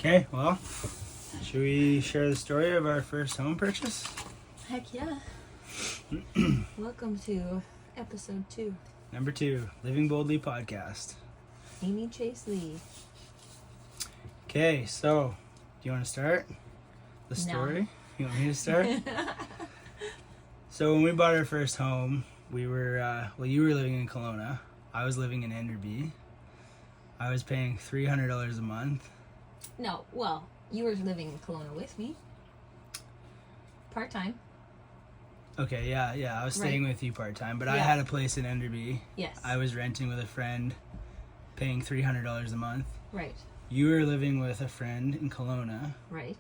Okay, well, should we share the story of our first home purchase? Heck yeah. Welcome to episode 2. Number 2, Living Boldly podcast. Amy Chase Lee. Okay, so, do you want to start the story? No. You want me to start? So when we bought our first home, we were, you were living in Kelowna. I was living in Enderby. I was paying $300 a month. No, well, you were living in Kelowna with me. Part-time. Okay, yeah, I was staying with you part-time, but I Yeah. had a place in Enderby. Yes. I was renting with a friend, paying $300 a month. Right. You were living with a friend in Kelowna, Right.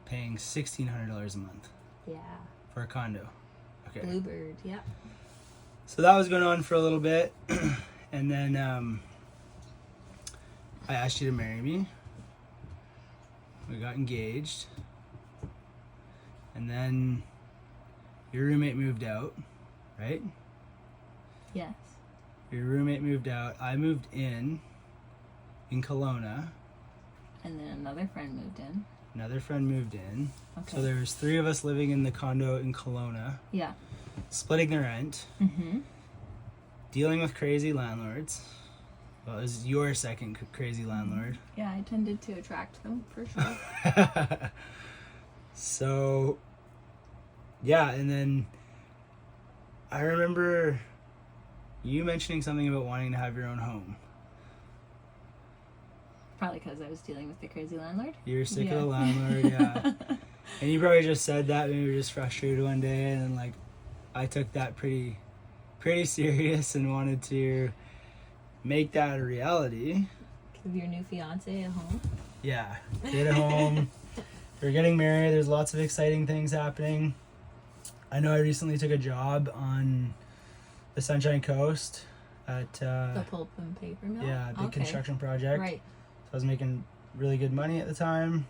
paying $1,600 a month Yeah. for a condo. Okay. Bluebird, yeah. So that was going on for a little bit, and then I asked you to marry me. We got engaged, and then your roommate moved out, right? Yes. Your roommate moved out. I moved in Kelowna. And then another friend moved in. Another friend moved in. Okay. So there was 3 of us living in the condo in Kelowna, Yeah. splitting the rent, Mm-hmm. dealing with crazy landlords. Well, it was your second crazy landlord. Yeah, I tended to attract them, for sure. So, yeah, and then I remember you mentioning something about wanting to have your own home. Probably because I was dealing with the crazy landlord. You were sick Yeah. of the landlord, yeah. And you probably just said that when you were just frustrated one day, and then, like, I took that pretty serious and wanted to make that a reality. Give your new fiance at home. Yeah, stayed at home. We're getting married. There's lots of exciting things happening. I know I recently took a job on the Sunshine Coast at The pulp and paper mill? yeah, big Okay. construction project. Right. So I was making really good money at the time.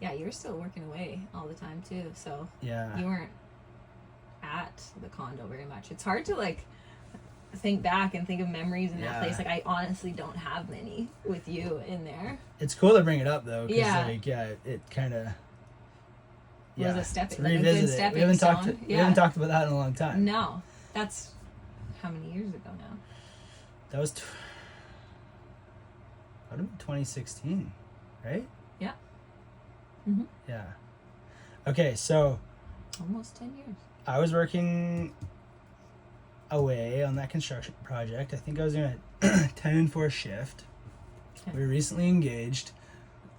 Yeah, you were still working away all the time too, so Yeah. you weren't at the condo very much. It's hard to like think back and think of memories in that Yeah. place. Like I honestly don't have many with you in there. It's cool to bring it up though, 'cause Yeah. like it kind of Was a step- to like a good revisit it. stepping We haven't talked stone. we Yeah. haven't talked about that in a long time. No, that's how many years ago now? That was what about 2016, right? Yeah. Mm-hmm. Yeah. Okay, so Almost 10 years. I was working away on that construction project. I think I was doing a 10 and 4 shift. Okay. We were recently engaged.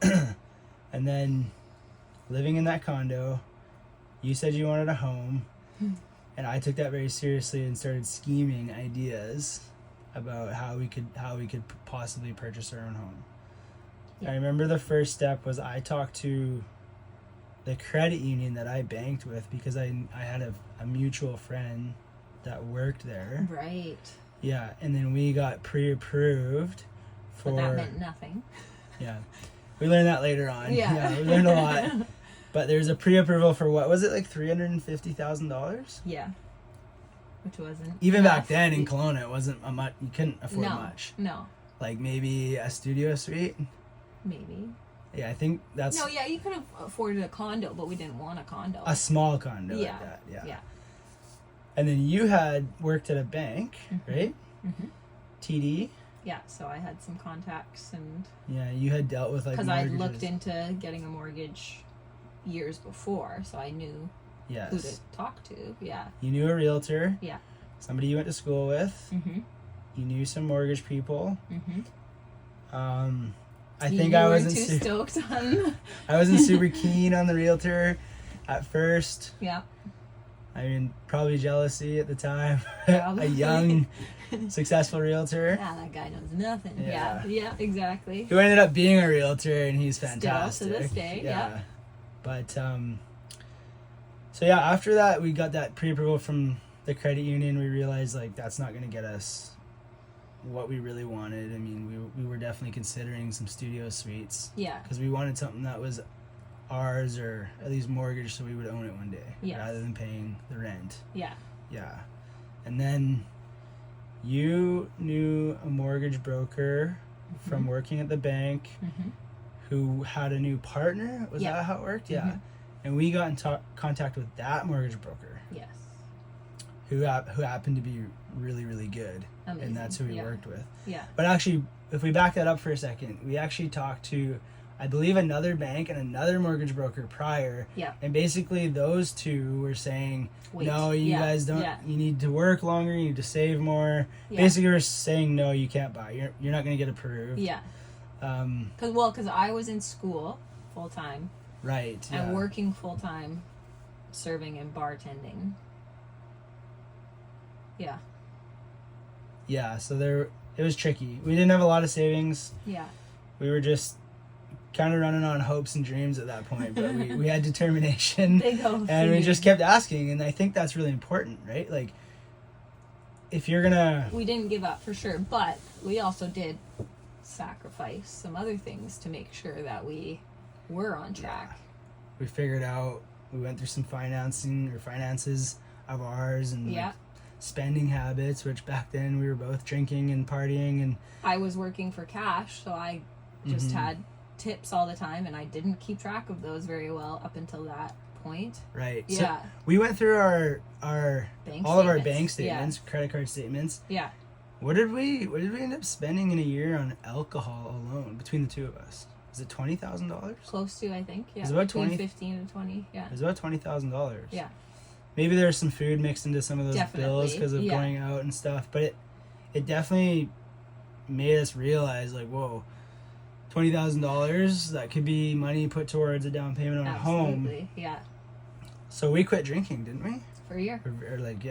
And then living in that condo, you said you wanted a home. And I took that very seriously and started scheming ideas about how we could possibly purchase our own home. Yeah. I remember the first step was I talked to the credit union that I banked with because I had a mutual friend that worked there. Right. Yeah, and then we got pre-approved for... But that meant nothing. Yeah, we learned that later on. Yeah. We learned a lot. But there's a pre-approval for what was it, like $350,000? Yeah. Which wasn't Even enough. back then in Kelowna, it wasn't a much. You couldn't afford much. No. Like maybe a studio suite. Maybe. Yeah, I think that's No, yeah, you could have afforded a condo, but we didn't want a condo. a small condo Yeah. like that. Yeah. Yeah. And then you had worked at a bank, right? Mhm. TD. Yeah, so I had some contacts, and Yeah, you had dealt with like because I mortgages. looked into getting a mortgage years before, so I knew who to Yes. talk to. Yeah. You knew a realtor. Yeah. Somebody you went to school with. Mhm. You knew some mortgage people. Mhm. I think I wasn't too stoked on. I wasn't super keen on the realtor at first. Yeah. I mean, probably jealousy at the time. Probably. A young, successful realtor Yeah, that guy knows nothing. Yeah. Yeah, exactly. who ended up being a realtor, and he's Still to fantastic. this day, yeah. But so yeah, after that we got that pre-approval from the credit union. We realized like that's not going to get us what we really wanted. I mean, we were definitely considering some studio suites Yeah. because we wanted something that was ours, or at least mortgaged, so we would own it one day Yes. rather than paying the rent. Yeah. Yeah. And then you knew a mortgage broker from working at the bank Mhm. who had a new partner. Was that how it worked? Yeah. And we got in contact with that mortgage broker. Yes. Who happened to be really, really good. Amazing. And that's who we worked with. Yeah. But actually, if we back that up for a second, we actually talked to, I believe, another bank and another mortgage broker prior. Yeah. And basically those two were saying, Wait. no, you guys don't, you need to work longer, you need to save more. Yeah. Basically, we're saying, no, you can't buy. You're not going to get approved. Yeah. Because I was in school full time. Right. And working full time, serving and bartending. Yeah. Yeah, so it was tricky. We didn't have a lot of savings. Yeah. We were just kind of running on hopes and dreams at that point, but we had determination. And we just kept asking, and I think that's really important, right? Like, if you're gonna... We didn't give up for sure, but we also did sacrifice some other things to make sure that we were on track. Yeah. We figured out, we went through some finances of ours, and like, spending habits, which back then we were both drinking and partying, and I was working for cash, so I just had tips all the time, and I didn't keep track of those very well up until that point. Right. Yeah. So we went through our all of our bank statements, credit card statements. Yeah. What did we end up spending in a year on alcohol alone between the two of us? Is it $20,000? Close to, I think. Yeah. It was about between 15 and 20. Yeah. It was about $20,000. Yeah. Maybe there was some food mixed into some of those bills because of going out and stuff, but it definitely made us realize, like, whoa, $20,000, that could be money put towards a down payment on a home. Yeah. So we quit drinking, didn't we? For a year. Or like,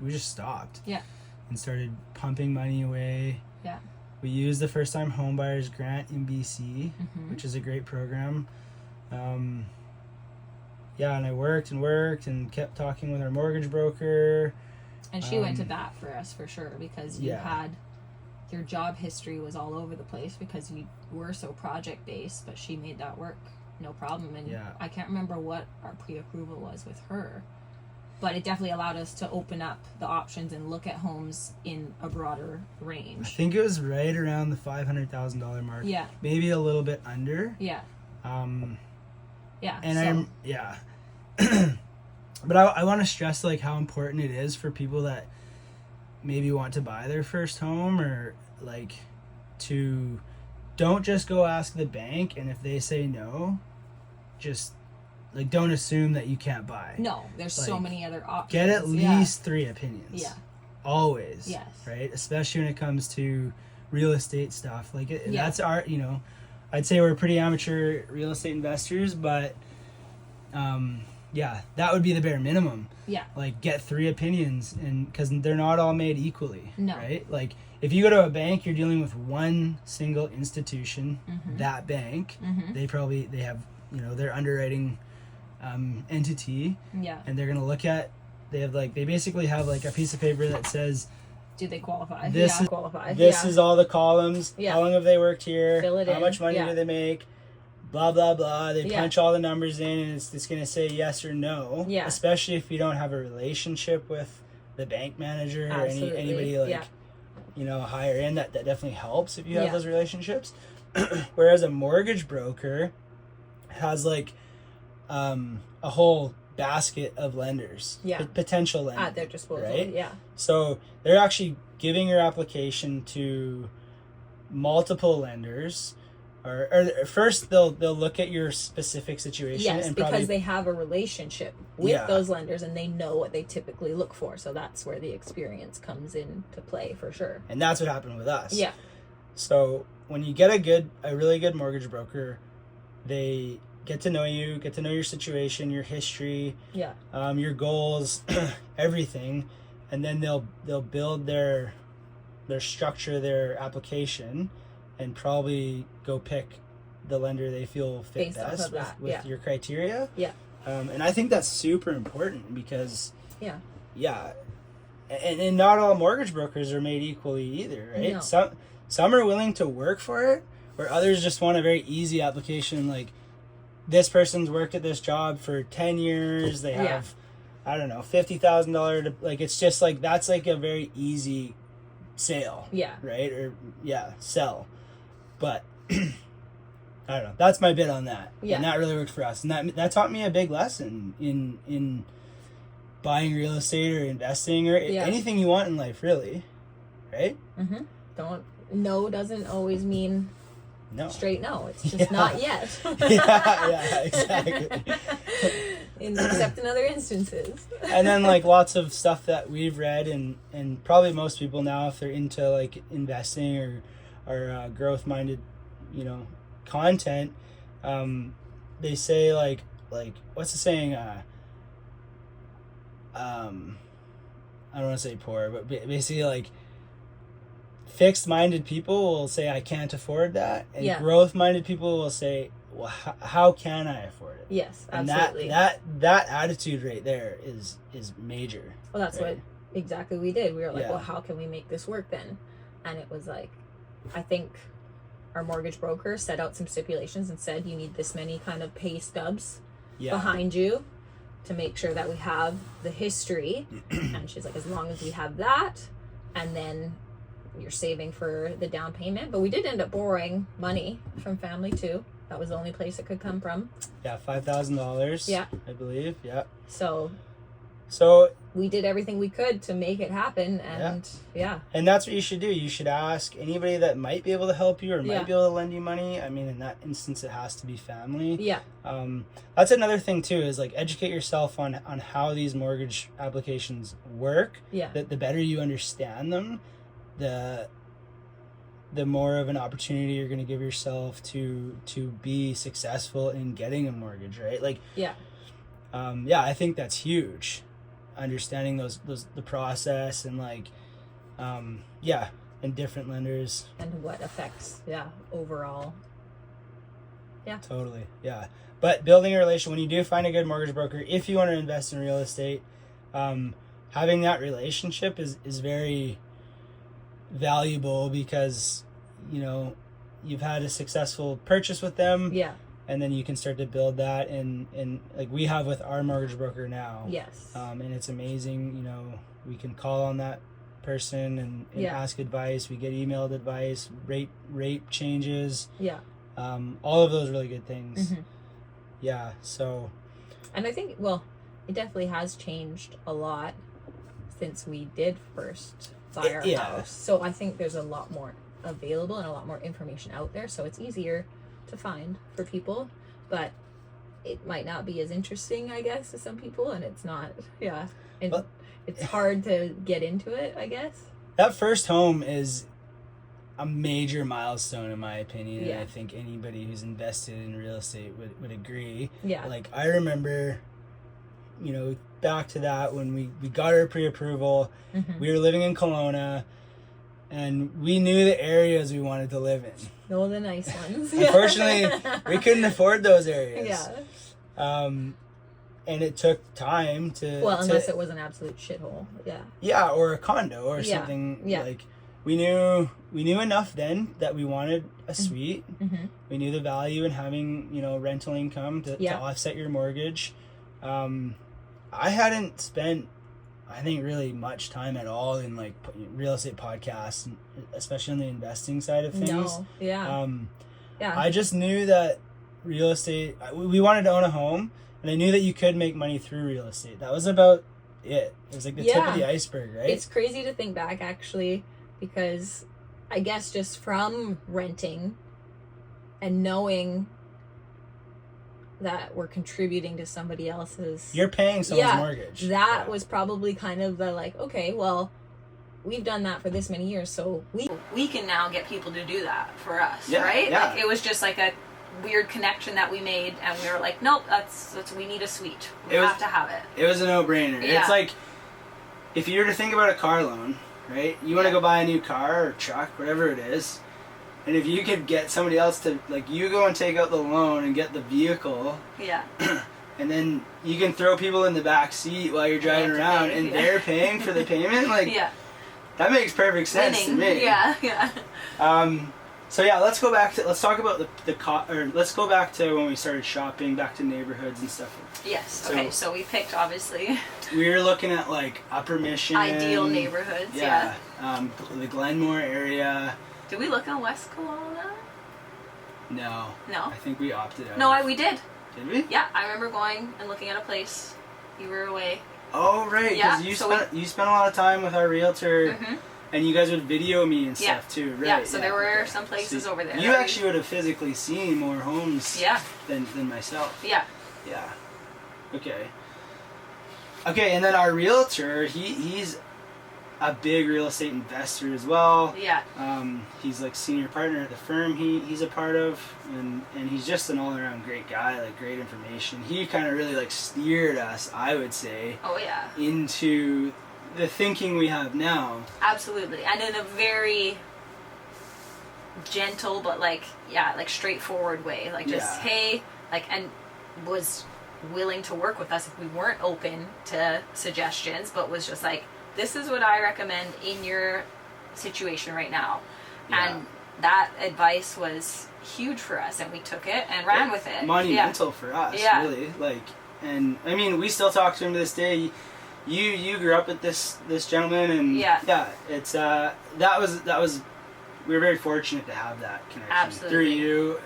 we just stopped. Yeah. And started pumping money away. Yeah. We used the first time home buyers grant in BC, which is a great program. And I worked and kept talking with our mortgage broker. And she went to bat for us for sure, because you had your job history was all over the place because you were so project based, but she made that work no problem. And I can't remember what our pre-approval was with her, but it definitely allowed us to open up the options and look at homes in a broader range. I think it was right around the $500,000 mark. Yeah. Maybe a little bit under. Yeah. But I want to stress, like, how important it is for people that maybe want to buy their first home, or like, to don't just go ask the bank, and if they say no, just like, don't assume that you can't buy. No, there's so many other options. Get at least 3 opinions. Yeah. Always. Yes. Right? Especially when it comes to real estate stuff. Like, that's our, I'd say we're pretty amateur real estate investors, but that would be the bare minimum. Yeah. Like, get 3 opinions, and because they're not all made equally. No. Right? Like, if you go to a bank, you're dealing with one single institution. That bank, they have, their underwriting entity. Yeah. And they're gonna look at. They basically have like a piece of paper that says, do they qualify? This This is all the columns. Yeah. How long have they worked here? Fill it How in. much money do they make? Blah blah blah. They punch all the numbers in, and it's gonna say yes or no. Yeah. Especially if you don't have a relationship with the bank manager or anybody higher in. That definitely helps if you have those relationships. Whereas a mortgage broker has like a whole basket of lenders, potential lenders at their disposal, right? Yeah. So they're actually giving your application to multiple lenders, or first they'll look at your specific situation. Yes, and because they have a relationship with those lenders and they know what they typically look for. So that's where the experience comes into play for sure. And that's what happened with us. Yeah. So when you get a really good mortgage broker, they get to know you, get to know your situation, your history, your goals, everything, and then they'll build their structure, their application, and probably go pick the lender they feel fit best with your criteria. Yeah. And I think that's super important because and not all mortgage brokers are made equally either, right? No. Some are willing to work for it, where others just want a very easy application, like, this person's worked at this job for 10 years. They have, I don't know, $50,000. Like, it's just like, that's like a very easy sale. Yeah. Right? Or, sell. But I don't know. That's my bit on that. Yeah. And that really worked for us. And that taught me a big lesson in buying real estate or investing or anything you want in life, really. Right? Mm-hmm. No doesn't always mean no. Straight no. It's just not yet. yeah, exactly. Except in other instances. And then like lots of stuff that we've read and probably most people now, if they're into like investing or growth-minded, content, they say like what's the saying? I don't want to say poor, but basically like fixed-minded people will say I can't afford that, and growth-minded people will say, well, how can I afford it? Yes, absolutely. And that attitude right there is major. Well, that's what exactly we did. We were like, well, how can we make this work then? And it was like, I think our mortgage broker set out some stipulations and said you need this many kind of pay stubs behind you to make sure that we have the history. And she's like, as long as we have that, and then you're saving for the down payment. But we did end up borrowing money from family too. That was the only place it could come from. Yeah, $5,000. Yeah, I believe. Yeah. So we did everything we could to make it happen, and And that's what you should do. You should ask anybody that might be able to help you or might be able to lend you money. I mean, in that instance, it has to be family. Yeah. That's another thing too, is like educate yourself on how these mortgage applications work. Yeah. The better you understand them, the more of an opportunity you're going to give yourself to be successful in getting a mortgage, right? Like, I think that's huge. Understanding the process and like, and different lenders. And what affects, overall. Yeah. Totally, yeah. But building a relation, when you do find a good mortgage broker, if you want to invest in real estate, having that relationship is very valuable because you've had a successful purchase with them, and then you can start to build that and like we have with our mortgage broker now, and it's amazing. We can call on that person and ask advice. We get emailed advice, rate changes, all of those really good things. So and I think it definitely has changed a lot since we did first buy our house. So I think there's a lot more available and a lot more information out there, so it's easier to find for people, but it might not be as interesting, I guess, to some people, and it's not and it's hard to get into it, I guess. That first home is a major milestone in my opinion, and I think anybody who's invested in real estate would agree. Like I remember back to that when we got our pre-approval, we were living in Kelowna, and we knew the areas we wanted to live in. All the nice ones. Unfortunately, we couldn't afford those areas. And it took time to... Well, unless it was an absolute shithole. Yeah, or a condo or something. Like, we knew enough then that we wanted a suite. We knew the value in having, rental income to offset your mortgage. I hadn't spent, I think, really much time at all in like real estate podcasts, especially on the investing side of things. I just knew that real estate, we wanted to own a home, and I knew that you could make money through real estate. That was about it. It was like the tip of the iceberg, right? It's crazy to think back, actually, because I guess just from renting and knowing that we're contributing to somebody else's... You're paying someone's mortgage. That was probably kind of the like, okay, well, we've done that for this many years, so we can now get people to do that for us, right? Like, it was just like a weird connection that we made, and we were like, nope, that's we need a suite. We have to have it. It was a no-brainer. It's like, if you were to think about a car loan, right? You want to go buy a new car or truck, whatever it is, and if you could get somebody else to, like, you go and take out the loan and get the vehicle, and then you can throw people in the back seat while you're driving around, and they're paying for the payment, like, that makes perfect sense to me. So let's go back to, let's talk about let's go back to when we started shopping, back to neighborhoods and stuff. Yes. Okay. So we picked, obviously. We were looking at like Upper Mission. Ideal neighborhoods. Yeah. The Glenmore area. Did we look on West Kelowna? No. No? I think we opted out. No, we did. Did we? Yeah, I remember going and looking at a place. You were away. Oh, right. Because you spent a lot of time with our realtor, and you guys would video me and stuff too, right? Yeah, so there were some places over there. You actually would have physically seen more homes than myself. Yeah. Yeah. Okay. Okay, and then our realtor, he's a big real estate investor as well. Yeah. He's like senior partner at the firm he's a part of, and he's just an all-around great guy, like great information. He kind of really like steered us, I would say, into the thinking we have now. Absolutely. And in a very gentle but like straightforward way. Like just hey, like, and was willing to work with us if we weren't open to suggestions, but was just like, this is what I recommend in your situation right now. And that advice was huge for us, and we took it and ran with it. Monumental for us, really. Like, and I mean, we still talk to him to this day. You grew up with this gentleman, and it's that was we were very fortunate to have that connection through you.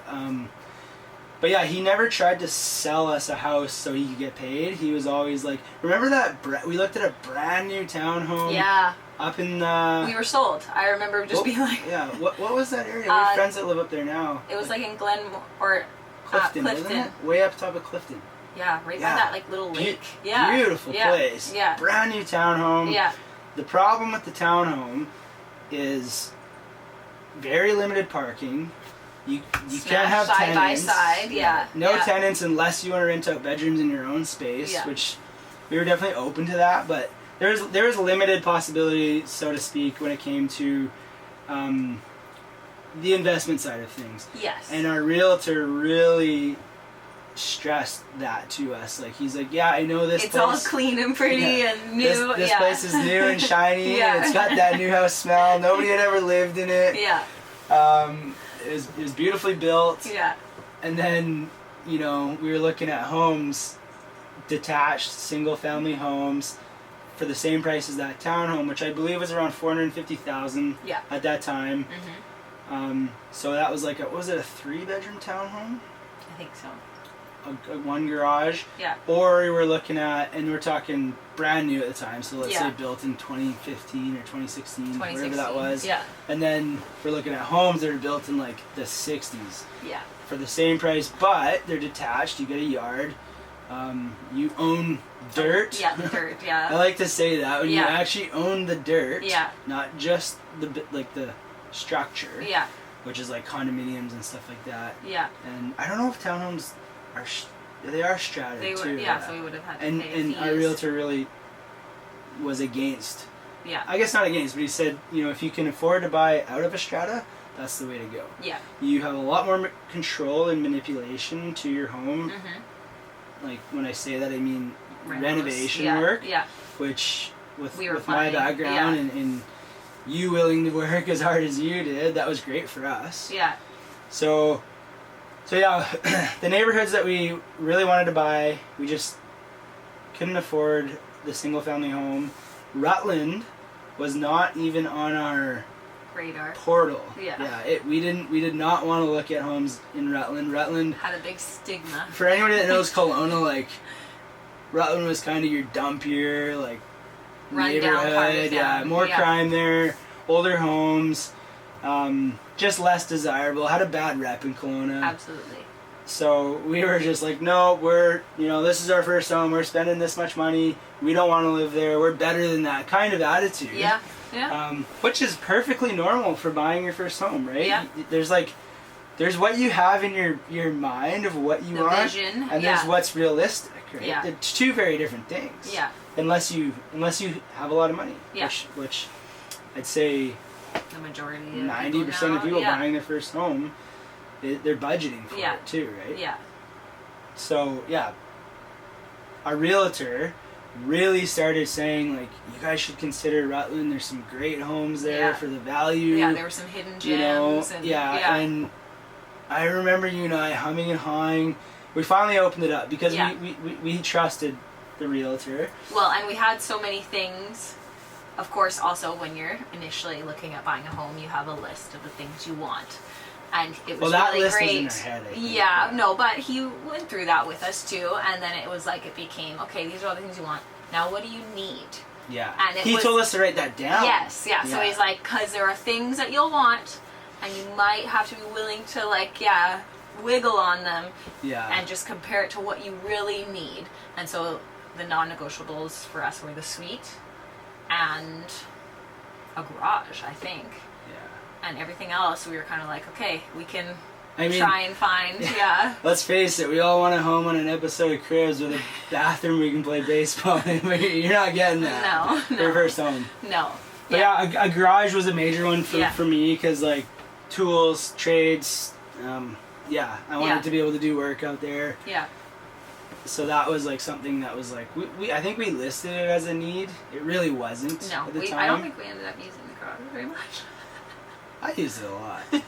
But yeah, he never tried to sell us a house so he could get paid. He was always like, remember that we looked at a brand new townhome? Yeah. Up in the... We were sold. I remember just being like... Yeah. What was that area? We have friends that live up there now. It was like in Glenmore or Clifton, wasn't it? Way up top of Clifton. Yeah, right by that like little lake. Beautiful place. Yeah. Brand new townhome. Yeah. The problem with the townhome is very limited parking. You can't have side tenants. By side, No tenants unless you want to rent out bedrooms in your own space, which we were definitely open to that, but there was limited possibility, so to speak, when it came to the investment side of things. Yes. And our realtor really stressed that to us. Like, he's like, yeah, I know this it's place. All clean and pretty and new. This place is new and shiny, and it's got that new house smell. Nobody had ever lived in it. Yeah. It was beautifully built. Yeah. And then, we were looking at homes, detached, single-family homes, for the same price as that townhome, which I believe was around $450,000 at that time. So that was like, was it a 3-bedroom townhome? I think so. A 1 garage. Yeah. Or we were looking at, and we're talking brand new at the time, so let's say built in 2015 or 2016, whatever that was. Yeah. And then we're looking at homes that are built in like the 60s. Yeah. For the same price, but they're detached. You get a yard. You own dirt. Yeah, the dirt. Yeah. I like to say that when you actually own the dirt. Yeah. Not just the structure. Yeah. Which is like condominiums and stuff like that. Yeah. And I don't know if townhomes they are strata too. Yeah, so we would have had to pay and fees. Our realtor really was against. Yeah. I guess not against, but he said, if you can afford to buy out of a strata, that's the way to go. Yeah. You have a lot more control and manipulation to your home. Like, when I say that, I mean renovation work. Yeah. Which with my background and you willing to work as hard as you did, that was great for us. Yeah. So yeah, the neighborhoods that we really wanted to buy, we just couldn't afford the single-family home. Rutland was not even on our radar portal. Yeah. We did not want to look at homes in Rutland. Rutland had a big stigma. For anybody that knows Kelowna, like, Rutland was kind of your dumpier, like, neighborhood. More crime there, older homes. Just less desirable. Had a bad rep in Kelowna. Absolutely. So we were just like, no, this is our first home. We're spending this much money. We don't want to live there. We're better than that kind of attitude. Yeah. Yeah. Which is perfectly normal for buying your first home, right? Yeah. There's what you have in your mind of what you want, vision, and there's what's realistic, right? Yeah. It's two very different things. Yeah. Unless you have a lot of money. Yeah. Which I'd say the majority of 90% of people buying their first home, they're budgeting for it too, right? Yeah. So our realtor really started saying, like, you guys should consider Rutland. There's some great homes there for the value. Yeah, there were some hidden gems. And I remember you and I humming and hawing. We finally opened it up because we trusted the realtor. Well, and we had so many things. Of course, also when you're initially looking at buying a home, you have a list of the things you want. And it was well, that really list great. was in our head, I think. Yeah, no, but he went through that with us too, and then it was like it became, okay, these are all the things you want. Now what do you need? Yeah. And he told us to write that down. Yes, yeah. So he's like, because there are things that you'll want, and you might have to be willing to, like, wiggle on them. Yeah. And just compare it to what you really need. And so the non-negotiables for us were the suite and a garage, I think. Yeah. And everything else, we were kind of like, okay, we can try and find, Let's face it, we all want a home on an episode of Cribs with a bathroom we can play baseball in, but you're not getting that. No. For your first home. No. But a garage was a major one for me, because, like, tools, trades, I wanted to be able to do work out there. Yeah. So that was, like, something that was, like, I think we listed it as a need. It really wasn't at the time. I don't think we ended up using the garage very much. I used it a lot. No.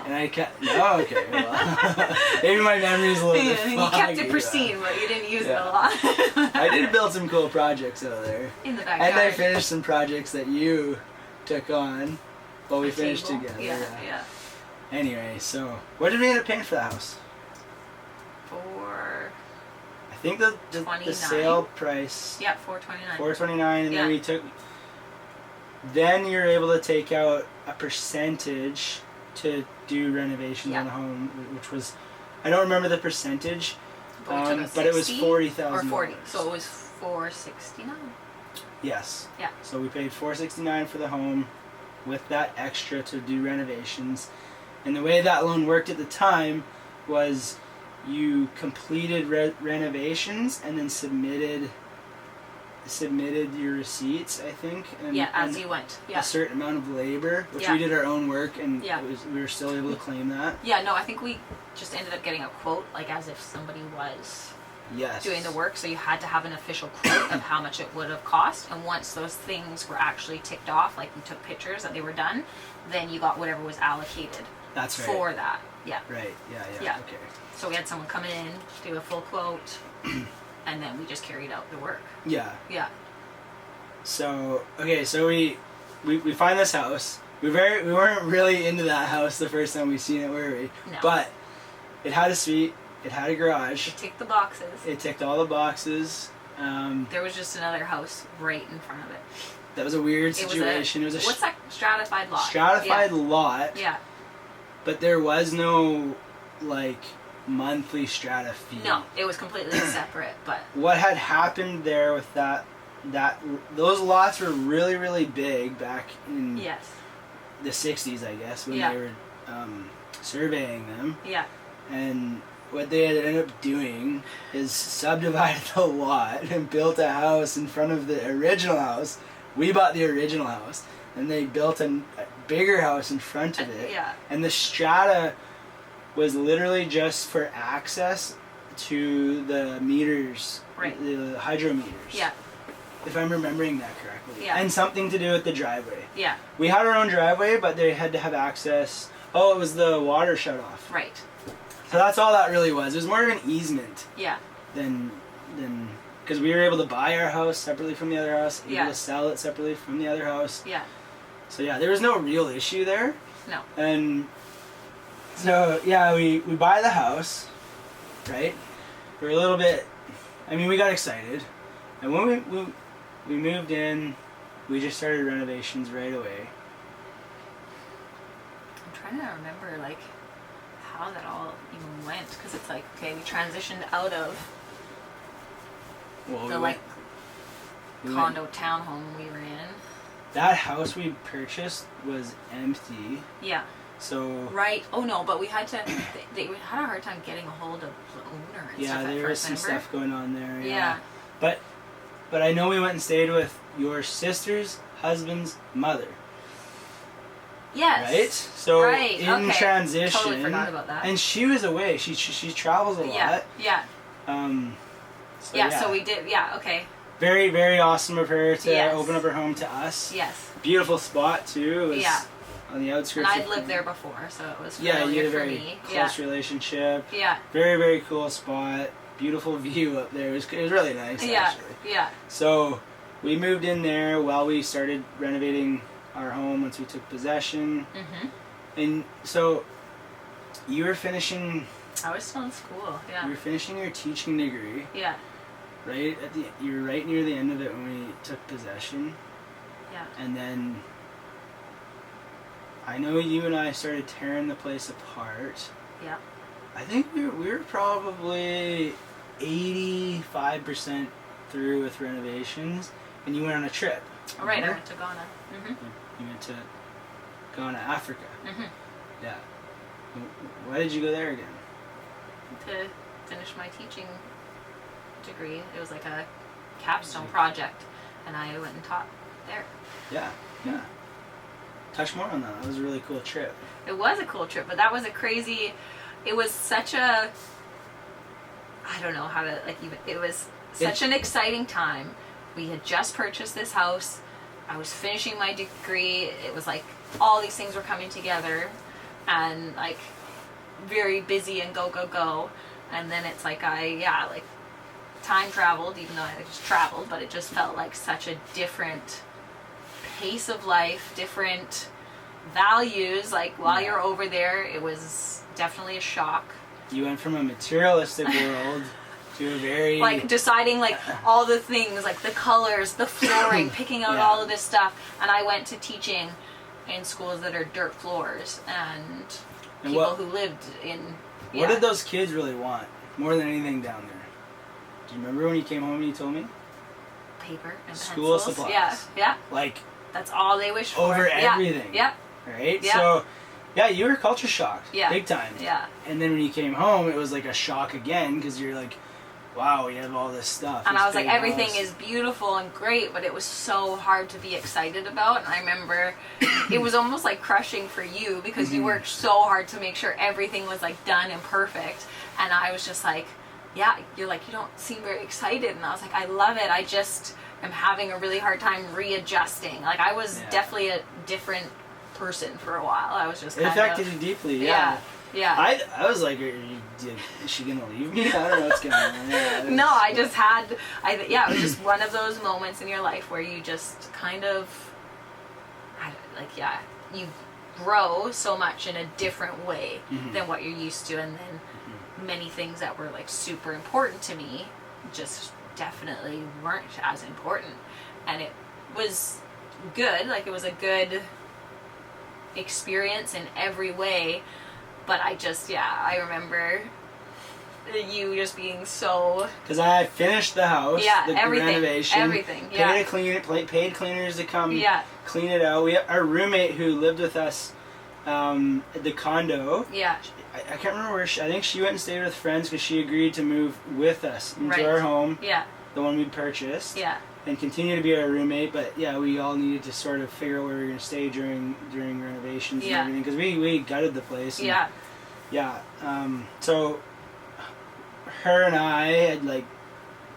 And I kept... No, okay. Well, maybe my memory's a little bit foggy. You kept it pristine, but you didn't use it a lot. I did build some cool projects out there. In the backyard. And I finished some projects that you took on while we finished together. Yeah. Anyway, so... What did we end up paying for the house? I think the sale price... Yeah, $429. $429, and then we took... Then you're able to take out a percentage to do renovations on the home, which was... I don't remember the percentage, but it was $40,000. Or 40, so it was $469. Yes. Yeah. So we paid $469 for the home with that extra to do renovations. And the way that loan worked at the time was you completed renovations and then submitted your receipts, I think. And, as you went. Yeah. A certain amount of labor, which we did our own work, and we were still able to claim that. Yeah, no, I think we just ended up getting a quote, like as if somebody was doing the work, so you had to have an official quote of how much it would have cost, and once those things were actually ticked off, like you took pictures that they were done, then you got whatever was allocated. That's right. For that. Yeah. Right, yeah. Okay. So we had someone come in, do a full quote, and then we just carried out the work. Yeah. Yeah. So we find this house. We weren't really into that house the first time we seen it, were we? No. But it had a suite, it had a garage. It ticked the boxes. It ticked all the boxes. There was just another house right in front of it. That was a weird situation. It was what's that stratified lot? Stratified lot. Yeah. But there was no, like, monthly strata fee. No, it was completely separate. But what had happened there with those lots were really, really big back in the 60s, I guess, when they were surveying them. Yeah. And what they had ended up doing is subdivided the lot and built a house in front of the original house. We bought the original house, and they built a bigger house in front of it. Yeah. And the strata was literally just for access to the meters, the hydro meters. Yeah. If I'm remembering that correctly. Yeah. And something to do with the driveway. Yeah. We had our own driveway, but they had to have access. Oh, it was the water shut off. Right. So that's all that really was. It was more of an easement. Yeah. Than because we were able to buy our house separately from the other house, able to sell it separately from the other house. Yeah. So there was no real issue there. No. And so we buy the house, right? We're a little bit, we got excited, and when we moved in, we just started renovations right away. I'm trying to remember like how that all even went, because it's like, okay, we transitioned out of the condo townhome we were in. That house we purchased was empty. Yeah. So. Right. Oh no, but we had to. We had a hard time getting a hold of the owner and stuff. Yeah, there was some stuff going on there. Yeah. But I know we went and stayed with your sister's husband's mother. Yes. Right? So in transition. Totally forgot about that. And she was away. She travels a lot. Yeah. So we did. Yeah. Okay. Very, very awesome of her to open up her home to us. Yes. Beautiful spot too. It was on the outskirts. And I'd lived there before, so it was familiar you had a for very me. close relationship. Yeah. Very, very cool spot. Beautiful view up there. It was really nice. Actually. Yeah. So we moved in there while we started renovating our home once we took possession. Mm-hmm. And so You were finishing... I was still in school, yeah. You were finishing your teaching degree. Yeah. You were right near the end of it when we took possession. Yeah. And then I know you and I started tearing the place apart. Yeah. I think we were probably 85% through with renovations, and you went on a trip. Oh, right, I went to Ghana. You went to Ghana, Africa. Yeah. Why did you go there again? To finish my teaching degree. It was like a capstone project, and I went and taught there. Yeah. Touch more on that. That was a really cool trip. It was a cool trip, but that was a crazy... It was such a... I don't know how to, like, even... It was such an exciting time. We had just purchased this house. I was finishing my degree. It was like all these things were coming together, and like very busy and go. And then it's like time traveled, even though I just traveled, but it just felt like such a different pace of life, different values. Like while you're over there, it was definitely a shock. You went from a materialistic world to a very... Like deciding like all the things, like the colors, the flooring, picking out all of this stuff. And I went to teaching in schools that are dirt floors and people who lived in... What did those kids really want more than anything down there? Do you remember when you came home and you told me? Paper and school pencils. supplies. Yeah. Like... That's all they wished for. Over everything. Yeah. Right? Yeah. So... Yeah, you were culture shocked. Yeah. Big time. Yeah. And then when you came home, it was like a shock again, because you're like, wow, we have all this stuff. And I was like, everything is beautiful and great, but it was so hard to be excited about. And I remember it was almost like crushing for you, because you worked so hard to make sure everything was like done and perfect. And I was just like, yeah, you're like, you don't seem very excited. And I was like, I love it. I just am having a really hard time readjusting. Like I was definitely a different person for a while. I was just kind It affected you deeply, yeah. I was like, is she gonna leave me? I don't know what's going on. It was just one of those moments in your life where you just kind of, you grow so much in a different way than what you're used to, and then many things that were like super important to me just definitely weren't as important. And it was good, like it was a good experience in every way, but I remember you just being so... Because I finished the house, the renovation, everything, paid cleaners to come clean it out. Our roommate who lived with us at the condo, I can't remember where I think she went and stayed with friends because she agreed to move with us into our home, the one we purchased. And continue to be our roommate, but we all needed to sort of figure out where we were going to stay during renovations and everything, because we gutted the place. And, so her and I had like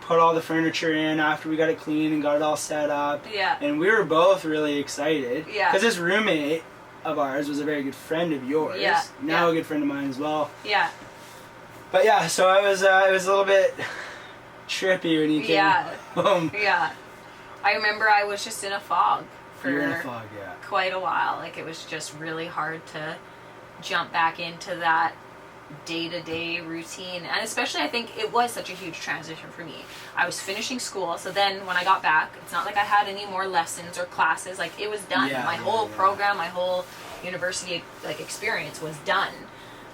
put all the furniture in after we got it clean and got it all set up. And we were both really excited. Because this roommate of ours was a very good friend of yours. Now a good friend of mine as well. But so it was a little bit trippy when you came home. I remember I was just in a fog for fog, quite a while. Like it was just really hard to jump back into that day-to-day routine, and especially I think it was such a huge transition for me. I was finishing school, so then when I got back, it's not like I had any more lessons or classes. Like it was done. My whole program, my whole university like experience was done.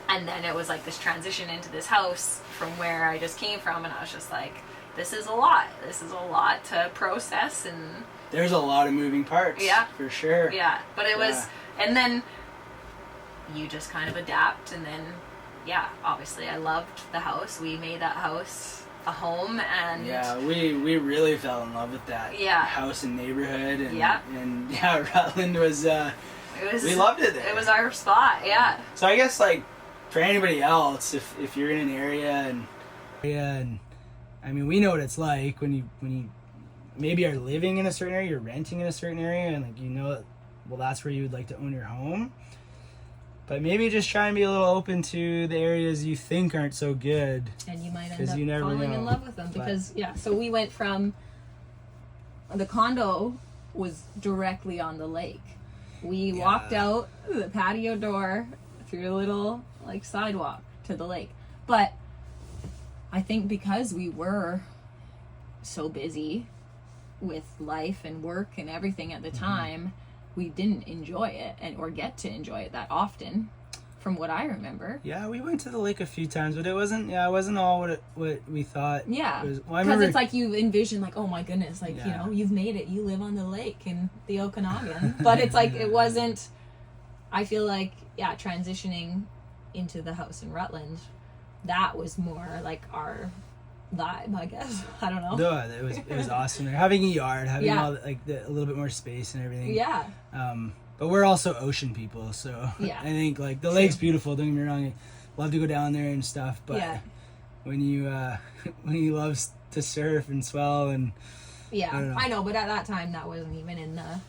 And then it was like this transition into this house from where I just came from, and I was just like, this is a lot. This is a lot to process, and there's a lot of moving parts. For sure. But it was, and then you just kind of adapt, and then obviously I loved the house. We made that house a home, and we really fell in love with that house and neighborhood, and Rutland was we loved it there. It was our spot. So I guess like for anybody else, if you're in an area and I mean, we know what it's like when you maybe are living in a certain area, you're renting in a certain area, and like that's where you would like to own your home. But maybe just try and be a little open to the areas you think aren't so good, and you might end up falling in love with them. Because so we went from the condo was directly on the lake. We walked out the patio door through a little like sidewalk to the lake. But I think because we were so busy with life and work and everything at the time, we didn't enjoy it or get to enjoy it that often, from what I remember. Yeah, we went to the lake a few times, but it wasn't all what we thought. Yeah, it was. Well, because it's like you envision, like, oh my goodness, like, Yeah. you know, you've made it, you live on the lake in the Okanagan. But it's like, it wasn't, I feel like, yeah, transitioning into the house in Rutland, that was more like our vibe, I guess. I don't know. No, it was awesome. Having a yard, having Yeah. all a little bit more space and everything. Yeah. But we're also ocean people, so Yeah. I think like the lake's beautiful. Don't get me wrong, I love to go down there and stuff. But Yeah. when you love to surf and swell and Yeah, I know, but at that time that wasn't even in the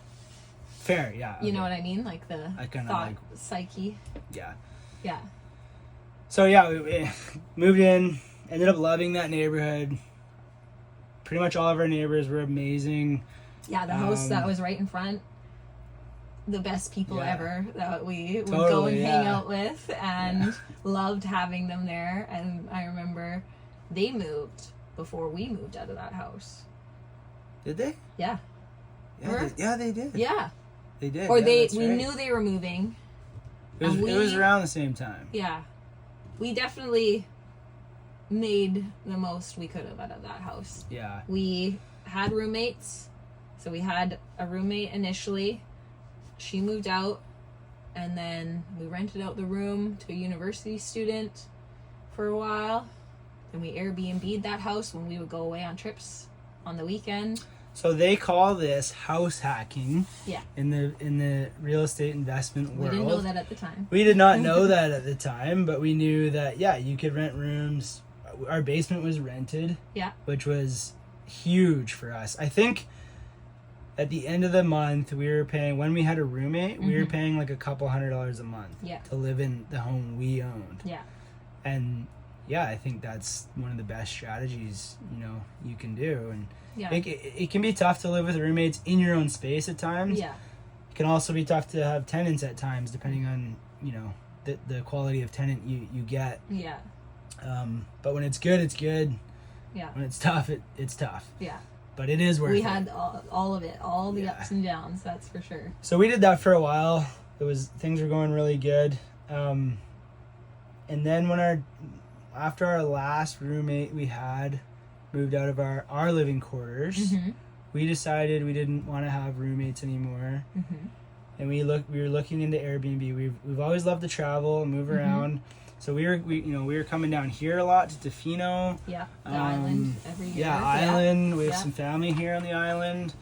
fair, yeah. You know what I mean? Like the I kinda thought like- psyche. Yeah. Yeah. So yeah, we moved in. Ended up loving that neighborhood. Pretty much all of our neighbors were amazing. Yeah, the house that was right in front, the best people Yeah. ever that we would go Totally, and hang yeah. out with, and loved having them there. And I remember they moved before we moved out of that house. Did they? Yeah. Yeah, they did. Yeah. They did. Or yeah, we that's right. knew they were moving. It was, and it was around the same time. Yeah. We definitely made the most we could have out of that house. Yeah. We had roommates. So we had a roommate initially. She moved out, and then we rented out the room to a university student for a while. Then we Airbnb'd that house when we would go away on trips on the weekend. So they call this house hacking. Yeah. In the real estate investment world. We didn't know that at the time. We did not know that at the time, but we knew that you could rent rooms. Our basement was rented. Yeah. Which was huge for us. I think at the end of the month we were paying, when we had a roommate, we were paying like a couple $100 a month to live in the home we owned. Yeah. And yeah, I think that's one of the best strategies, you can do. And yeah. it can be tough to live with roommates in your own space at times. Yeah. It can also be tough to have tenants at times, depending on, the quality of tenant you get. Yeah. But when it's good, it's good. Yeah. When it's tough, it's tough. Yeah. But it is worth it. We had all of it, all the ups and downs, that's for sure. So we did that for a while. Things were going really good. And then after our last roommate we had moved out of our living quarters, we decided we didn't want to have roommates anymore. And we were looking into Airbnb. We've always loved to travel and move around. So we were coming down here a lot to Tofino. Yeah, the island every year. Yeah, island. We have some family here on the island.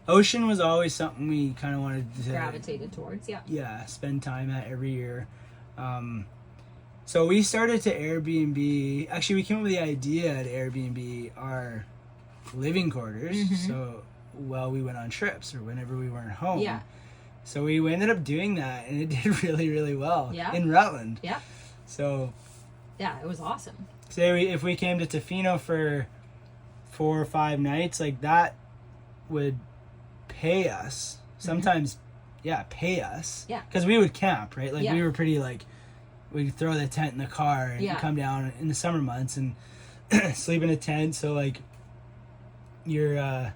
Ocean was always something we kind of wanted to gravitated towards. Yeah. Yeah, spend time at every year. So we started to Airbnb. Actually, we came up with the idea to Airbnb our living quarters. So we went on trips or whenever we weren't home. Yeah. So we ended up doing that, and it did really, really well. Yeah. In Rutland. Yeah. So. Yeah, it was awesome. Say if we came to Tofino for 4 or 5 nights, like that would pay us. Sometimes, pay us. Yeah. Because we would camp, right? Like Yeah. we were pretty we'd throw the tent in the car and come down in the summer months and sleep in a tent. So like your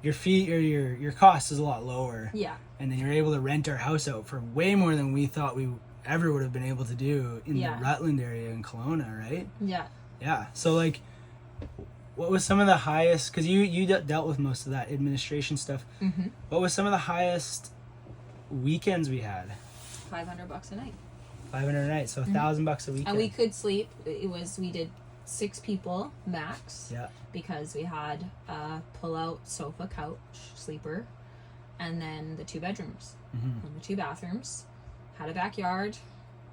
fee or your cost is a lot lower. Yeah. And then you're able to rent our house out for way more than we thought we ever would have been able to do in the Rutland area in Kelowna, right? Yeah. Yeah. So like, what was some of the highest? Because you dealt with most of that administration stuff. What was some of the highest weekends we had? $500 a night. 500 a night, so $1,000 a weekend. And we could sleep. We did 6 people max. Yeah. Because we had a pull-out sofa, couch, sleeper, and then the 2 bedrooms and the 2 bathrooms. Had a backyard,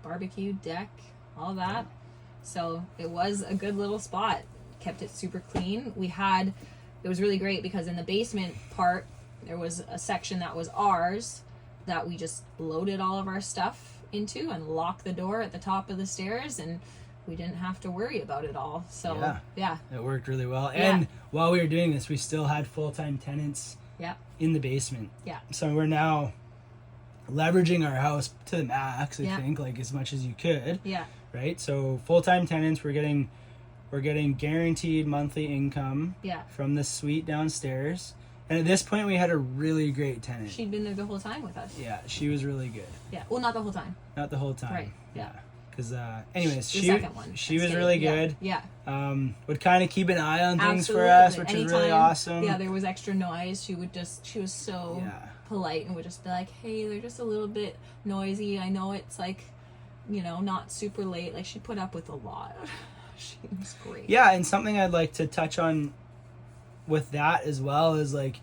barbecue, deck, all that. Yeah. So it was a good little spot. Kept it super clean. It was really great because in the basement part, there was a section that was ours that we just loaded all of our stuff into and locked the door at the top of the stairs, and we didn't have to worry about it all. So yeah. It worked really well. And while we were doing this, we still had full-time tenants in the basement. Yeah. So we're now leveraging our house to the max, I think, like as much as you could. Yeah. Right? So full-time tenants, we're getting guaranteed monthly income from the suite downstairs. And at this point, we had a really great tenant. She'd been there the whole time with us. Yeah, she was really good. Yeah, well, not the whole time. Not the whole time. Right, yeah. Because, anyways, the second one. She was really good. Yeah. Would kind of keep an eye on things for us, which is really awesome. Yeah, there was extra noise. She was so polite and would just be like, hey, they're just a little bit noisy. I know it's like, you know, not super late. Like, she put up with a lot. She was great. Yeah, and something I'd like to touch on with that as well is, like,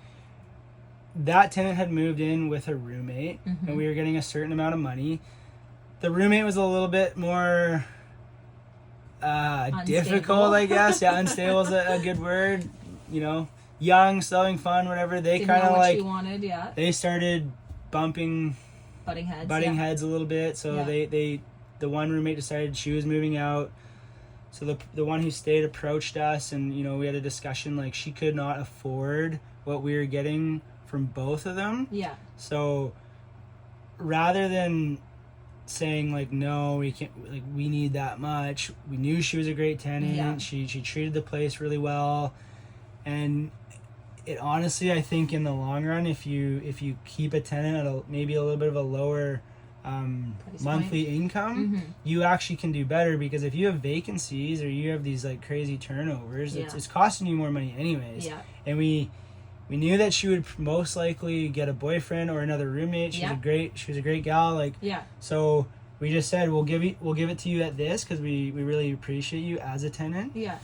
that tenant had moved in with her roommate, and we were getting a certain amount of money. The roommate was a little bit more difficult, I guess. Yeah, unstable is a good word. You know, young, still having fun, whatever. They kind of like, she wanted, they started butting heads a little bit. So the one roommate decided she was moving out. So the one who stayed approached us, and, you know, we had a discussion, like, she could not afford what we were getting from both of them. Yeah. So rather than saying, like, no, we can't, like, we need that much, we knew she was a great tenant. Yeah. She treated the place really well. And it honestly, I think in the long run, if you keep a tenant at maybe a little bit of a lower monthly income, you actually can do better, because if you have vacancies or you have these like crazy turnovers, it's costing you more money anyways. Yeah. And we knew that she would most likely get a boyfriend or another roommate. She was a great gal. Like, so we just said we'll give it to you at this, because we really appreciate you as a tenant. Yeah.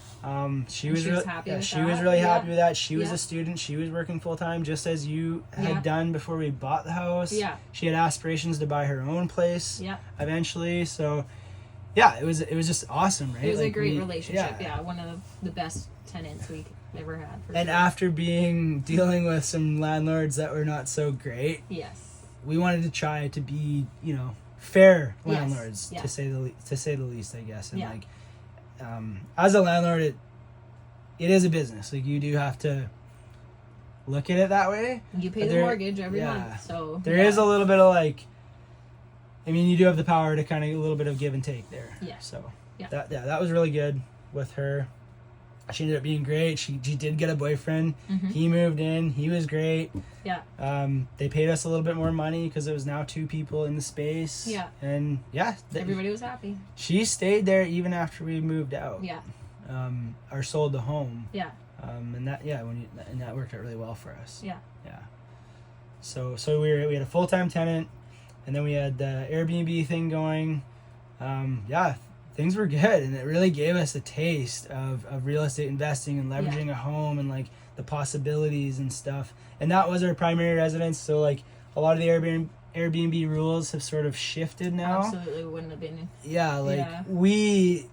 She was really happy with that. She was really happy with that. She was a student. She was working full time, just as you had done before we bought the house. Yeah. She had aspirations to buy her own place. Yeah. Eventually, so yeah, it was just awesome, right? It was like a great relationship. Yeah, one of the best tenants we ever had. And after dealing with some landlords that were not so great, we wanted to try to be, you know, fair landlords, to say the least, I guess. And like, as a landlord, it is a business. Like, you do have to look at it that way. You pay the mortgage every month, so there is a little bit of, like, I mean, you do have the power to kind of a little bit of give and take there. Yeah. So that was really good with her. She ended up being great. She did get a boyfriend. He moved in. He was great. Yeah. They paid us a little bit more money because it was now 2 people in the space. Yeah. And everybody was happy. She stayed there even after we moved out. Yeah. Or sold the home. Yeah. And that worked out really well for us. Yeah. Yeah. So we had a full-time tenant, and then we had the Airbnb thing going. Things were good, and it really gave us a taste of real estate investing and leveraging a home and like the possibilities and stuff. And that was our primary residence, so like a lot of the Airbnb rules have sort of shifted now. Absolutely wouldn't have been. Yeah, like we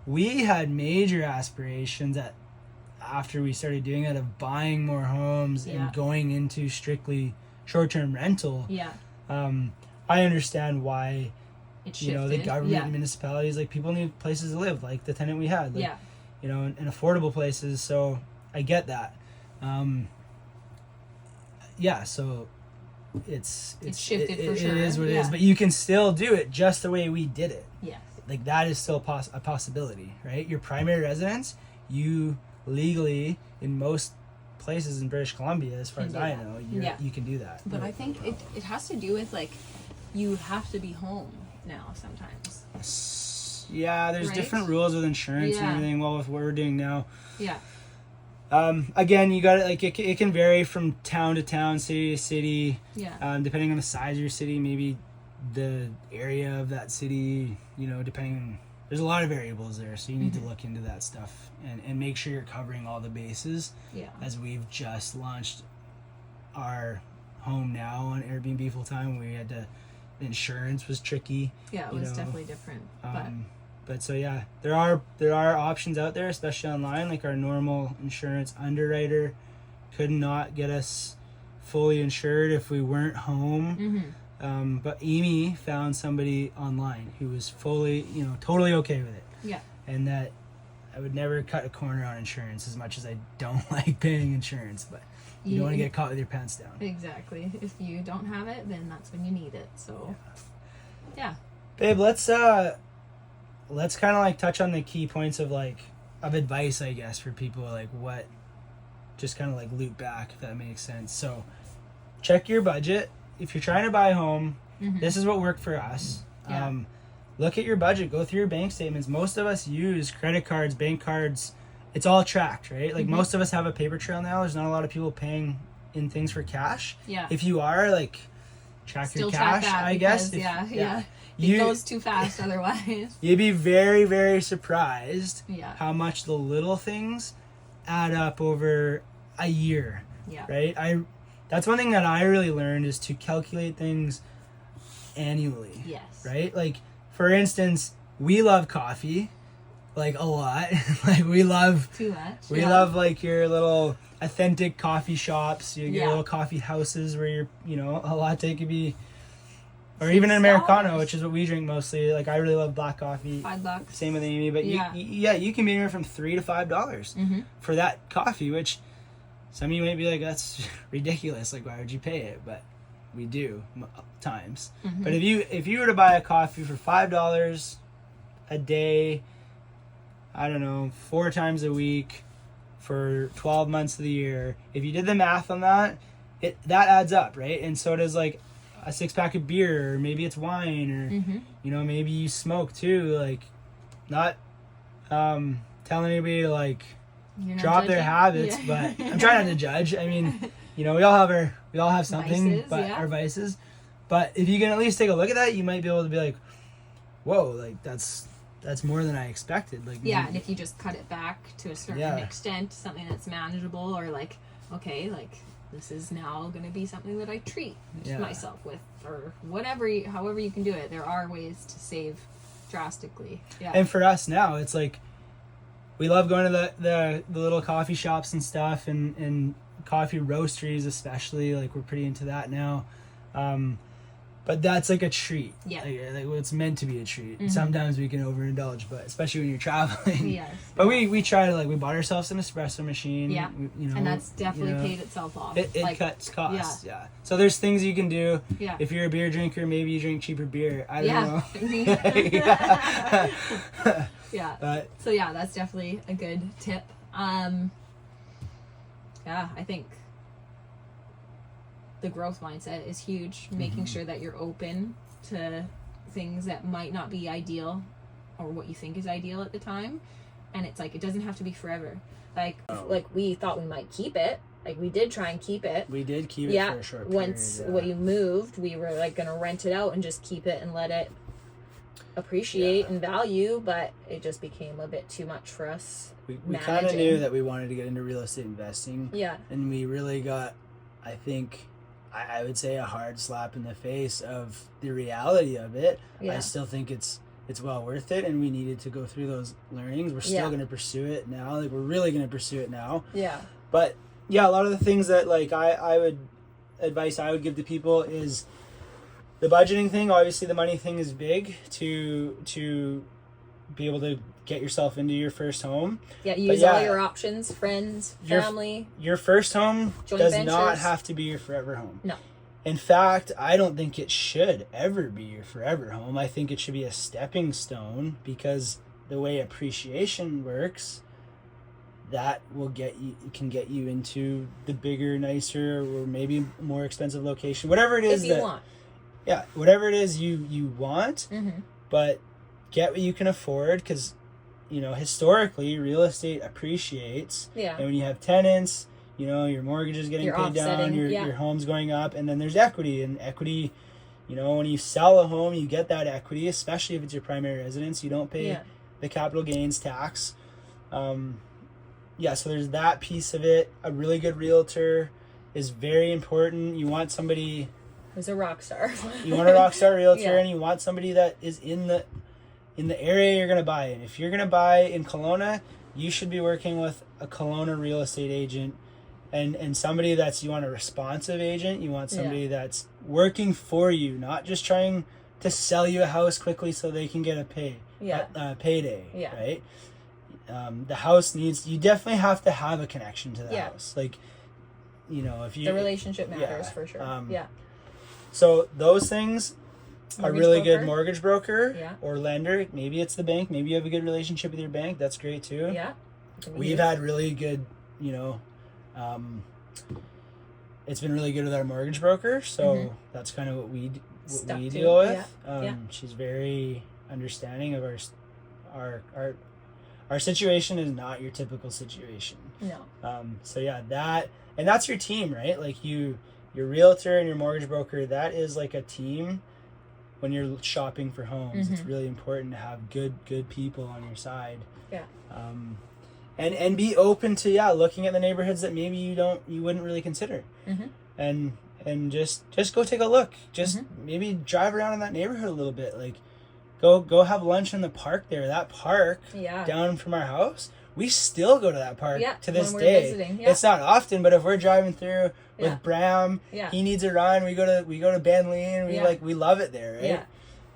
had major aspirations after we started doing it of buying more homes and going into strictly short-term rental. Yeah. I understand why. You know, the government and municipalities, like, people need places to live, like the tenant we had, like, you know, and affordable places. So I get that. So it's shifted for sure. It is what it is, but you can still do it just the way we did it. Yes. Like, that is still a possibility, right? Your primary residence, you legally, in most places in British Columbia, as far as I know, you can do that. But I think it has to do with, like, you have to be home now sometimes. Yeah, there's different rules with insurance and everything. Well, with what we're doing now. Yeah. Again, you got it. Like, it can vary from town to town, city to city. Yeah. Depending on the size of your city, maybe the area of that city. You know, there's a lot of variables there, so you need to look into that stuff and make sure you're covering all the bases. Yeah. As we've just launched our home now on Airbnb full time, we had to. Insurance was tricky. Yeah, it was definitely different. But so there are options out there, especially online. Like, our normal insurance underwriter could not get us fully insured if we weren't home. But Amy found somebody online who was fully, totally okay with it. Yeah. And that, I would never cut a corner on insurance as much as I don't like paying insurance, but you don't want to get caught with your pants down. Exactly. If you don't have it, then that's when you need it. So, yeah. Babe, let's kind of like touch on the key points of advice, I guess, for people, like what, just kind of like loop back, if that makes sense. So check your budget. If you're trying to buy a home, this is what worked for us. Yeah. Look at your budget, go through your bank statements. Most of us use credit cards, bank cards. It's all tracked, right? Like most of us have a paper trail now. There's not a lot of people paying in things for cash. Yeah. If you are, like, track Still your cash, track that I because, guess. It goes too fast otherwise. You'd be very, very surprised Yeah. how much the little things add up over a year. Yeah. Right? That's one thing that I really learned, is to calculate things annually. Yes. Right? Like, for instance, we love coffee, like, a lot. Like, we love... Too much. We love, like, your little authentic coffee shops, your little coffee houses where a latte could be... Or even an Americano, which is what we drink mostly. Like, I really love black coffee. $5. Same with Amy. But you can be anywhere from $3 to $5 for that coffee, which some of you might be like, that's ridiculous. Like, why would you pay it? But we do times. But if you were to buy a coffee for $5 a day, I don't know, 4 times a week for 12 months of the year, if you did the math on that, that adds up, right? And so does, like, a 6-pack of beer, or maybe it's wine, or maybe you smoke too. Like, not telling anybody to, like, drop their habits, but I'm trying not to judge. I mean, we all have something, vices, but our vices. But if you can at least take a look at that, you might be able to be like, whoa, like, that's more than I expected. Like, and if you just cut it back to a certain extent, something that's manageable, or like, okay, like, this is now going to be something that I treat myself with, or whatever, however you can do it. There are ways to save drastically. Yeah. And for us now, it's like, we love going to the little coffee shops and stuff, and coffee roasteries especially. Like, we're pretty into that now. But that's like a treat. Yeah. Like it's meant to be a treat. Sometimes we can overindulge, but especially when you're traveling. Yes. But we try to, like, we bought ourselves an espresso machine. Yeah. And that's definitely paid itself off. It cuts costs. Yeah. So there's things you can do. Yeah. If you're a beer drinker, maybe you drink cheaper beer. I don't know. Yeah. But, so yeah, that's definitely a good tip. I think the growth mindset is huge. Making sure that you're open to things that might not be ideal, or what you think is ideal at the time. And it's like, it doesn't have to be forever. Like we thought we might keep it. Like, we did try and keep it. We did keep it for a short period. Once we moved, we were like going to rent it out and just keep it and let it appreciate and value, but it just became a bit too much for us. We kind of knew that we wanted to get into real estate investing. Yeah. And we really got, I think, I would say, a hard slap in the face of the reality of it. Yeah. I still think it's well worth it, and we needed to go through those learnings. We're still going to pursue it now. Like, we're really going to pursue it now. Yeah. But yeah, a lot of the things that, like, I would give to people is the budgeting thing. Obviously, the money thing is big to be able to get yourself into your first home. Yeah, use all your options, friends, family. Your first home does not have to be your forever home. No. In fact, I don't think it should ever be your forever home. I think it should be a stepping stone, because the way appreciation works, that can get you into the bigger, nicer, or maybe more expensive location. Whatever it is that you want. Yeah, whatever it is you want, but get what you can afford, because historically, real estate appreciates. Yeah. And when you have tenants, your mortgage is getting paid down, your home's going up, and then there's equity. And equity, when you sell a home, you get that equity, especially if it's your primary residence. You don't pay the capital gains tax. So there's that piece of it. A really good realtor is very important. You want somebody who's a rock star. You want a rock star realtor, and you want somebody that is in the area you're going to buy in. If you're going to buy in Kelowna, you should be working with a Kelowna real estate agent, and somebody you want a responsive agent. You want somebody that's working for you, not just trying to sell you a house quickly so they can get a payday, right? The house you definitely have to have a connection to the house. Like, you know, if you... The relationship matters for sure. So those things... a really good mortgage broker Yeah. or lender. Maybe it's the bank. Maybe you have a good relationship with your bank. That's great too. Yeah. We've had really good, you know, it's been really good with our mortgage broker. So that's kind of what we deal with. She's very understanding of our situation is not your typical situation. No. So yeah, that's your team, right? Like your realtor and your mortgage broker, that is like a team. When you're shopping for homes, it's really important to have good people on your side. Yeah. And be open to looking at the neighborhoods that maybe you wouldn't really consider. And just go take a look. Just maybe drive around in that neighborhood a little bit. Like go have lunch in the park there. That park down from our house. We still go to that park to this day. Visiting. It's not often, but if we're driving through with Bram, he needs a run. We go to Bentley, we love it there,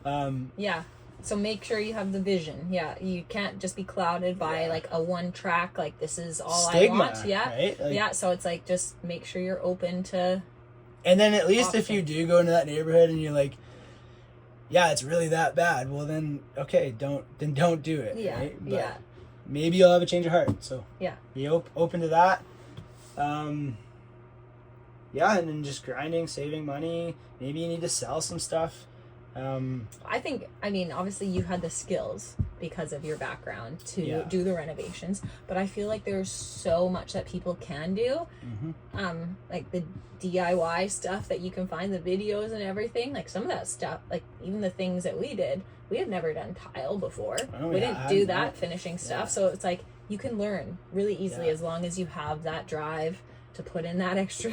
right? So make sure you have the vision. Yeah, you can't just be clouded by like a one track. Like this is all Stigma, I want. Yeah, right? Like, so it's like just make sure you're open to. And then at least if you do go into that neighborhood and you're like, it's really that bad. Well then, okay, don't do it. Yeah, right? But maybe you'll have a change of heart. So be open to that. And then just grinding, saving money. Maybe you need to sell some stuff. I mean, obviously you had the skills because of your background to do the renovations, but I feel like there's so much that people can do. Like the DIY stuff that you can find, the videos and everything, like some of that stuff, like even the things that we did, we had never done tile before. We didn't do that finishing stuff. So it's like you can learn really easily as long as you have that drive to put in that extra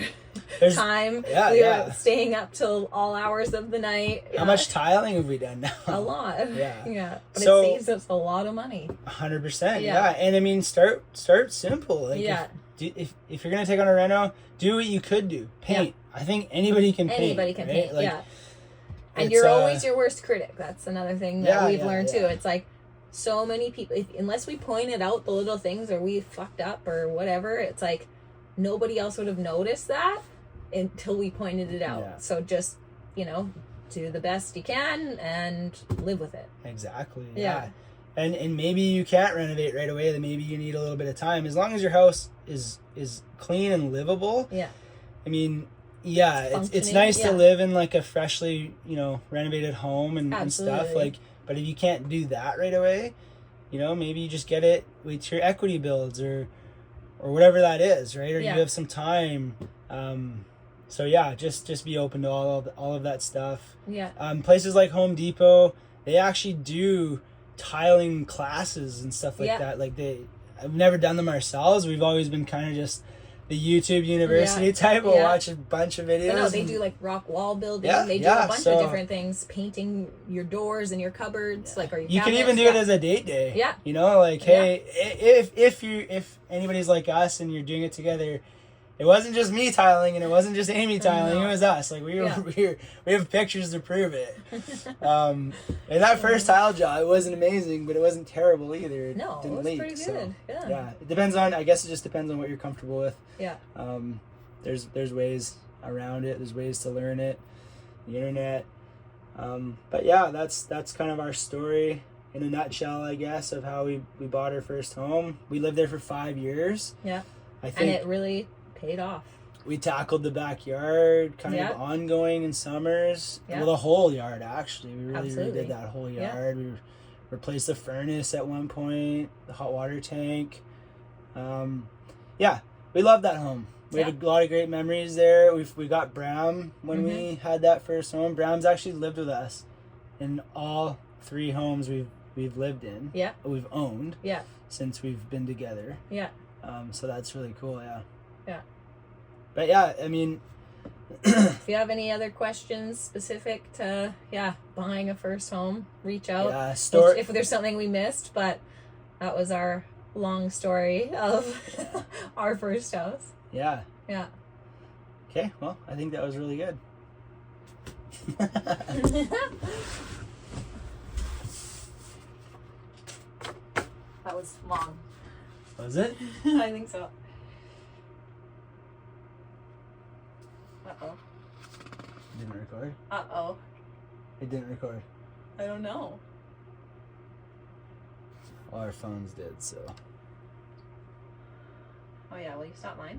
time. We were staying up till all hours of the night. How much tiling have we done now? A lot. But so, it saves us a lot of money. 100%. And I mean, start simple. Like if you're gonna take on a reno, do what you could do. Paint. I think anybody can paint. Anybody can paint. Like, and you're always your worst critic. That's another thing that we've learned too. It's like so many people, unless we pointed out the little things or we fucked up or whatever, it's like nobody else would have noticed that until we pointed it out. So just, do the best you can and live with it. Exactly. And maybe you can't renovate right away, then maybe you need a little bit of time. As long as your house is clean and livable. I mean, it's nice to live in like a freshly, renovated home and stuff. Like, but if you can't do that right away, maybe you just get it with your equity builds or whatever that is, right? Or you have some time. So just be open to all of that stuff. Places like Home Depot, they actually do tiling classes and stuff like that. Like I've never done them ourselves. We've always been kind of just the YouTube University type. We'll watch a bunch of videos. But no, they do like rock wall building. They do a bunch of different things, painting your doors and your cupboards, like or your you cabinets. can even do it as a date day. Hey, if anybody's like us and you're doing it together, it wasn't just me tiling and it wasn't just Amy tiling. It was us. Like we have pictures to prove it. And that first tile job, it wasn't amazing, but it wasn't terrible either. It didn't leak. Pretty good. It depends on. I guess it just depends on what you're comfortable with. There's ways around it. There's ways to learn it. The internet. But that's kind of our story in a nutshell, I guess, of how we bought our first home. We lived there for 5 years. I think, and it really paid off. We tackled the backyard kind of ongoing in summers. Well, the whole yard, actually. We really redid that whole yard. We replaced the furnace at one point, the hot water tank. We loved that home. We had a lot of great memories there. We got Bram when we had that first home. Bram's actually lived with us in all 3 homes we've lived in. We've owned since we've been together. So that's really cool, But I mean, if you have any other questions specific to buying a first home, reach out. If there's something we missed, but that was our long story of our first house. Okay, well, I think that was really good. That was long. Was it? I think so. Uh-oh. Didn't record? Uh-oh. It didn't record. I don't know. All our phones did, so. Oh yeah, will you stop mine?